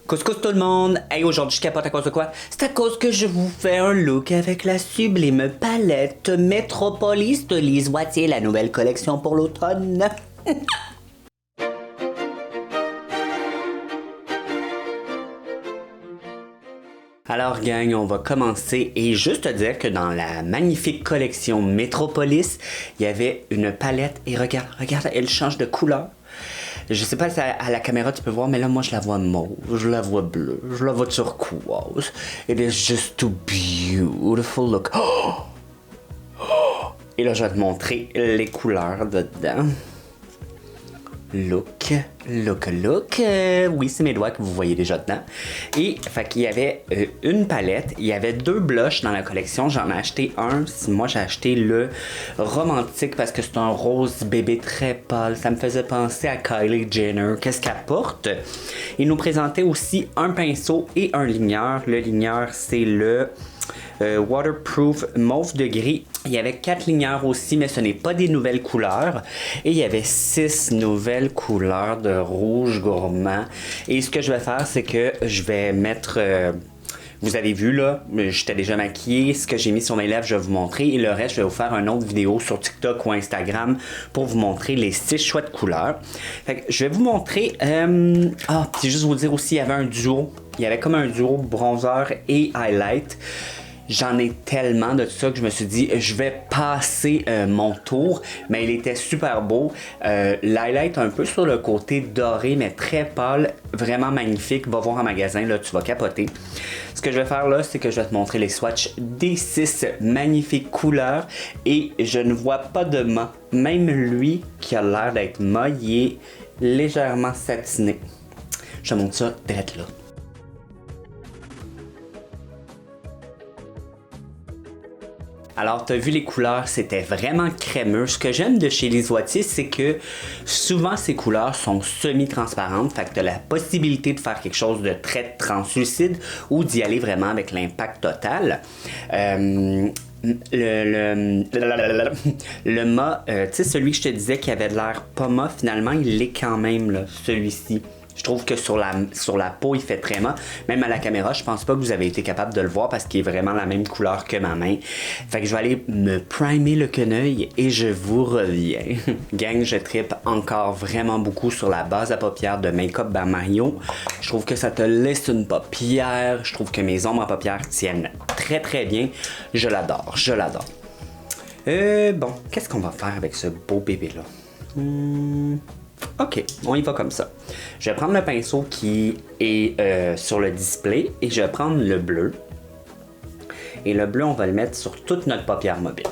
Couscous tout le monde! Hey, aujourd'hui je capote à cause de quoi? C'est à cause que je vous fais un look avec la sublime palette Metropolis de Lise Wattier, la nouvelle collection pour l'automne. Alors gang, on va commencer et juste te dire que dans la magnifique collection Metropolis, il y avait une palette et regarde, elle change de couleur. Je sais pas si à la caméra tu peux voir, mais là moi je la vois mauve, je la vois bleue, je la vois turquoise. It is just too beautiful, look. Et là je vais te montrer les couleurs dedans. Look. Oui, c'est mes doigts que vous voyez déjà dedans. Et fait qu'il y avait une palette, il y avait deux blushs dans la collection. J'en ai acheté un. Moi, j'ai acheté le romantique parce que c'est un rose bébé très pâle. Ça me faisait penser à Kylie Jenner. Qu'est-ce qu'elle porte? Il nous présentait aussi un pinceau et un ligneur. Le ligneur, c'est le Waterproof Mauve de Gris. Il y avait 4 ligneurs aussi, mais ce n'est pas des nouvelles couleurs. Et il y avait 6 nouvelles couleurs de rouge gourmand. Et ce que je vais faire, c'est que je vais mettre... vous avez vu là, j'étais déjà maquillée. Ce que j'ai mis sur mes lèvres, je vais vous montrer. Et le reste, je vais vous faire une autre vidéo sur TikTok ou Instagram pour vous montrer les 6 choix de couleurs. Fait que je vais vous montrer... puis juste vous dire aussi, il y avait un duo. Il y avait comme un duo bronzer et highlight. J'en ai tellement de ça que je me suis dit, je vais passer mon tour, mais il était super beau. L'highlight un peu sur le côté doré, mais très pâle, vraiment magnifique. Va voir en magasin, là, tu vas capoter. Ce que je vais faire là, c'est que je vais te montrer les swatchs des 6 magnifiques couleurs et je ne vois pas de mat. Même lui, qui a l'air d'être mat, il est légèrement satiné. Je te montre ça direct là. Alors, tu as vu les couleurs, c'était vraiment crémeux. Ce que j'aime de chez Lise Wattier, c'est que souvent ces couleurs sont semi-transparentes. Fait que tu as la possibilité de faire quelque chose de très translucide ou d'y aller vraiment avec l'impact total. Le mat, tu sais, celui que je te disais qui avait de l'air pas mat, finalement, il l'est quand même, là, celui-ci. Je trouve que sur la peau, il fait très mat. Même à la caméra, je pense pas que vous avez été capable de le voir parce qu'il est vraiment la même couleur que ma main. Fait que je vais aller me primer le quenouille et je vous reviens. Gang, je trippe encore vraiment beaucoup sur la base à paupières de Make Up by Mario. Je trouve que ça te laisse une paupière. Je trouve que mes ombres à paupières tiennent très très bien. Je l'adore. Bon, qu'est-ce qu'on va faire avec ce beau bébé-là? Ok, on y va comme ça. Je vais prendre le pinceau qui est sur le display et je vais prendre le bleu. Et le bleu, on va le mettre sur toute notre paupière mobile.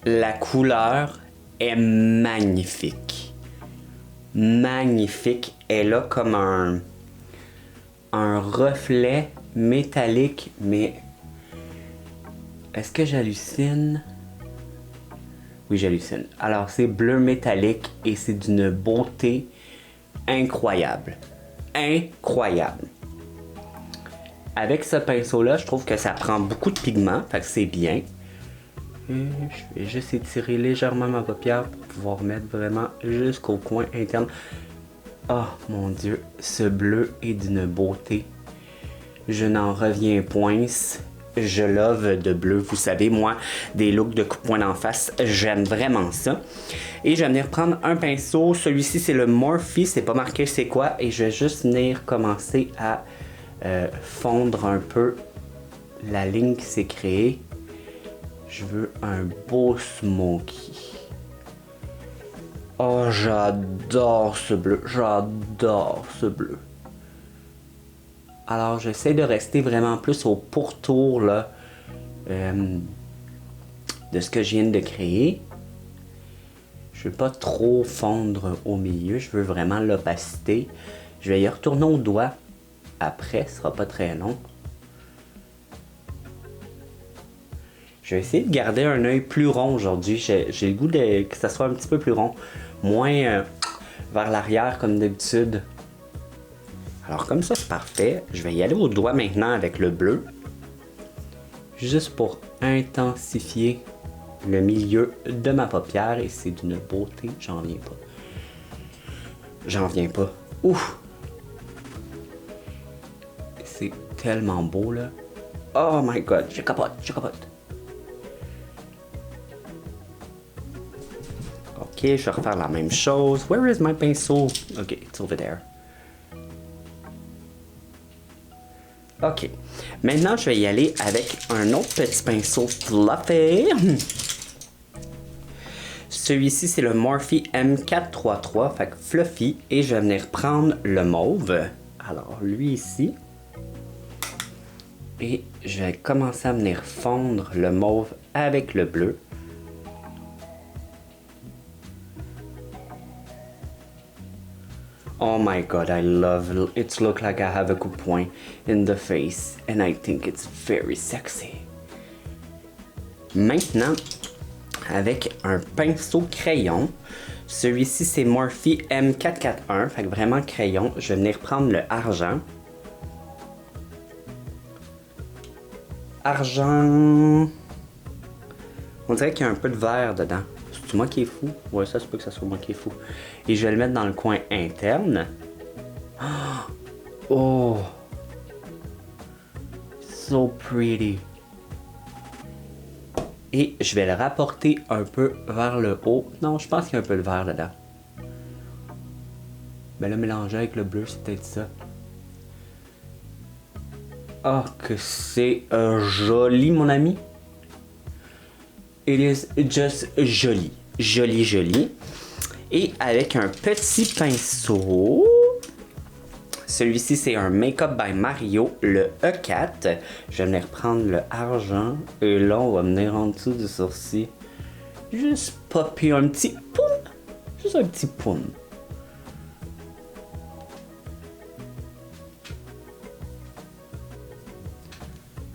La couleur est magnifique. Magnifique. Elle a comme un reflet métallique, mais... Est-ce que j'hallucine? Oui, j'hallucine. Alors, c'est bleu métallique et c'est d'une beauté incroyable. Incroyable. Avec ce pinceau-là, je trouve que ça prend beaucoup de pigment, fait que c'est bien. Et je vais juste étirer légèrement ma paupière pour pouvoir mettre vraiment jusqu'au coin interne. Oh mon Dieu, ce bleu est d'une beauté. Je n'en reviens point. Je love de bleu, vous savez, moi, des looks de coup de poing d'en face, j'aime vraiment ça. Et je vais venir prendre un pinceau, celui-ci c'est le Morphe, c'est pas marqué c'est quoi, et je vais juste venir commencer à fondre un peu la ligne qui s'est créée. Je veux un beau smoky. Oh, j'adore ce bleu, Alors, j'essaie de rester vraiment plus au pourtour là, de ce que je viens de créer. Je veux pas trop fondre au milieu, je veux vraiment l'opacité. Je vais y retourner au doigt après, ce sera pas très long. Je vais essayer de garder un œil plus rond aujourd'hui. J'ai le goût que ça soit un petit peu plus rond, moins vers l'arrière comme d'habitude. Alors comme ça c'est parfait, je vais y aller au doigt maintenant avec le bleu. Juste pour intensifier le milieu de ma paupière et c'est d'une beauté, j'en viens pas. J'en viens pas. Ouf! C'est tellement beau, là. Oh my god, je capote, je capote. Ok, je vais refaire la même chose. Where is my pencil? Ok, it's over there. Ok. Maintenant, je vais y aller avec un autre petit pinceau fluffy. Celui-ci, c'est le Morphe M433, fait que fluffy. Et je vais venir prendre le mauve. Alors, lui ici. Et je vais commencer à venir fondre le mauve avec le bleu. Oh my god, I love it. It looks like I have a coup de poing in the face and I think it's very sexy. Maintenant, avec un pinceau crayon, celui-ci c'est Morphe M441, fait que vraiment crayon, je vais venir prendre le argent. Argent... On dirait qu'il y a un peu de vert dedans. C'est moi qui est fou? Ouais, ça se peut que ça soit moi qui est fou. Et je vais le mettre dans le coin interne. Oh! So pretty. Et je vais le rapporter un peu vers le haut. Non, je pense qu'il y a un peu de vert dedans. Ben là, mélanger avec le bleu, c'est peut-être ça. Oh, que c'est joli, mon ami. It is just joli. Joli, joli. Et avec un petit pinceau, celui-ci c'est un Makeup by Mario, le E4. Je vais venir prendre le argent et là on va venir en dessous du sourcil. Juste popper un petit poum. Juste un petit poum.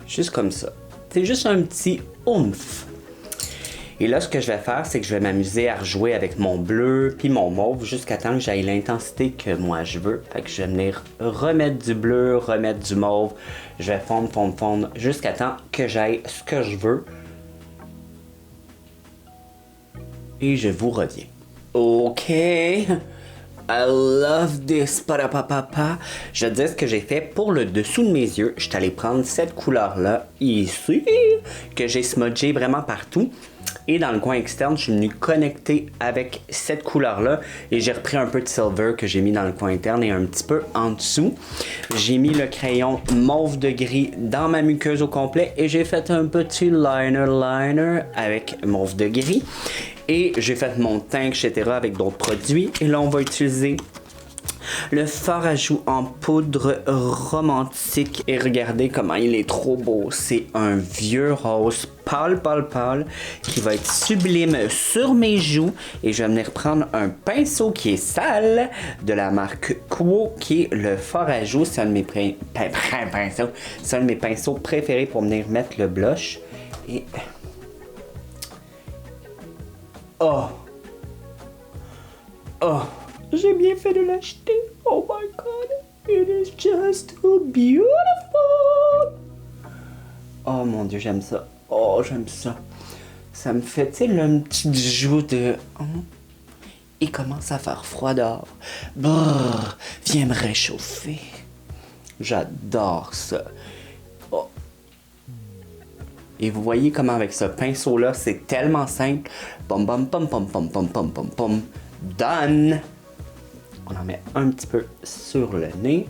Juste comme ça. C'est juste un petit oomph. Et là, ce que je vais faire, c'est que je vais m'amuser à rejouer avec mon bleu puis mon mauve jusqu'à temps que j'aille l'intensité que moi je veux. Fait que je vais venir remettre du bleu, remettre du mauve. Je vais fondre, fondre, fondre jusqu'à temps que j'aille ce que je veux. Et je vous reviens. Ok. I love this. Parapapapa. Je vais te dire ce que j'ai fait pour le dessous de mes yeux. Je suis allé prendre cette couleur-là ici, que j'ai smudgé vraiment partout. Et dans le coin externe, je suis venu connecter avec cette couleur-là. Et j'ai repris un peu de silver que j'ai mis dans le coin interne et un petit peu en dessous. J'ai mis le crayon mauve de gris dans ma muqueuse au complet. Et j'ai fait un petit liner avec mauve de gris. Et j'ai fait mon teint, etc. avec d'autres produits. Et là, on va utiliser le fard à joues en poudre romantique. Et regardez comment il est trop beau. C'est un vieux rose pâle, pâle, pâle qui va être sublime sur mes joues. Et je vais venir prendre un pinceau qui est sale de la marque Quo, qui est le fard à joues. C'est un de mes pinceaux. C'est un de mes pinceaux préférés pour venir mettre le blush. Et... oh! Oh! J'ai bien fait de l'acheter. Oh my god. It is just too beautiful. Oh mon dieu, j'aime ça. Oh, j'aime ça. Ça me fait, tu sais, le petit joue de... oh. Il commence à faire froid dehors. Brrr, viens me réchauffer. J'adore ça. Oh. Et vous voyez comment avec ce pinceau-là, c'est tellement simple. Pom pom pom pom pom pom pom pom pom. Done! On en met un petit peu sur le nez.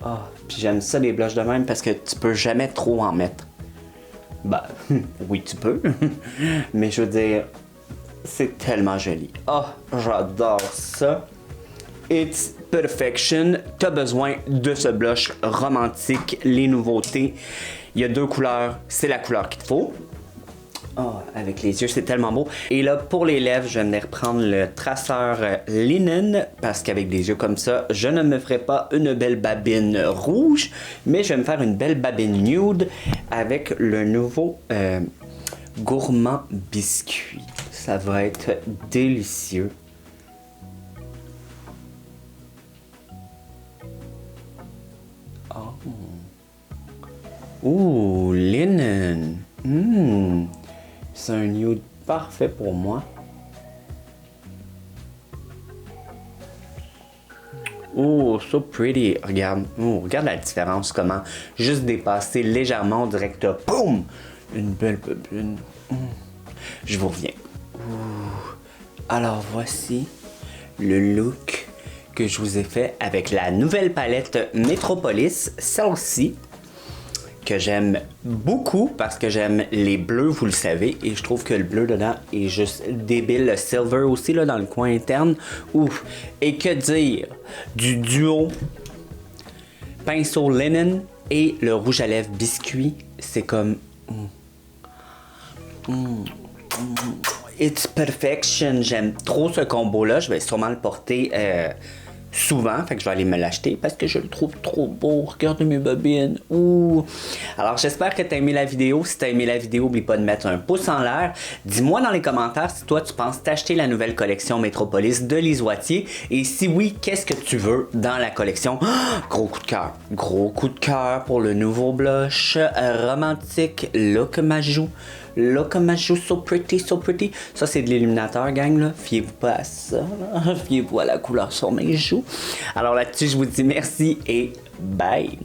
Oh, puis j'aime ça les blushs de même parce que tu peux jamais trop en mettre. Bah, oui tu peux. Mais je veux dire, c'est tellement joli. Oh, j'adore ça. It's perfection. T'as besoin de ce blush romantique, les nouveautés. Il y a deux couleurs, c'est la couleur qu'il te faut. Oh, avec les yeux, c'est tellement beau. Et là, pour les lèvres, je vais venir prendre le traceur Linen, parce qu'avec des yeux comme ça, je ne me ferai pas une belle babine rouge, mais je vais me faire une belle babine nude avec le nouveau Gourmand Biscuit. Ça va être délicieux. Oh. Ouh, Linen. C'est un nude parfait pour moi. Oh, so pretty. Regarde, regarde la différence, comment juste dépasser légèrement, on dirait que t'as, boum, une belle bobine. Je vous reviens. Alors voici le look que je vous ai fait avec la nouvelle palette Metropolis, celle-ci, que j'aime beaucoup parce que j'aime les bleus, vous le savez, et je trouve que le bleu dedans est juste débile. Le silver aussi là dans le coin interne, ouf. Et que dire du duo pinceau linen et le rouge à lèvres biscuit, c'est comme it's perfection. J'aime trop ce combo là, je vais sûrement le porter souvent, fait que je vais aller me l'acheter parce que je le trouve trop beau. Regardez mes bobines. Ouh. Alors j'espère que tu as aimé la vidéo. Si tu as aimé la vidéo, n'oublie pas de mettre un pouce en l'air. Dis-moi dans les commentaires si toi tu penses t'acheter la nouvelle collection Metropolis de Lise Wattier. Et si oui, qu'est-ce que tu veux dans la collection? Oh, gros coup de cœur. Gros coup de cœur pour le nouveau blush romantique Look Ma Joue. Look at my shoe, so pretty, so pretty. Ça, c'est de l'illuminateur, gang, là. Fiez-vous pas à ça, là. Fiez-vous à la couleur sur mes joues. Alors là-dessus, je vous dis merci et bye.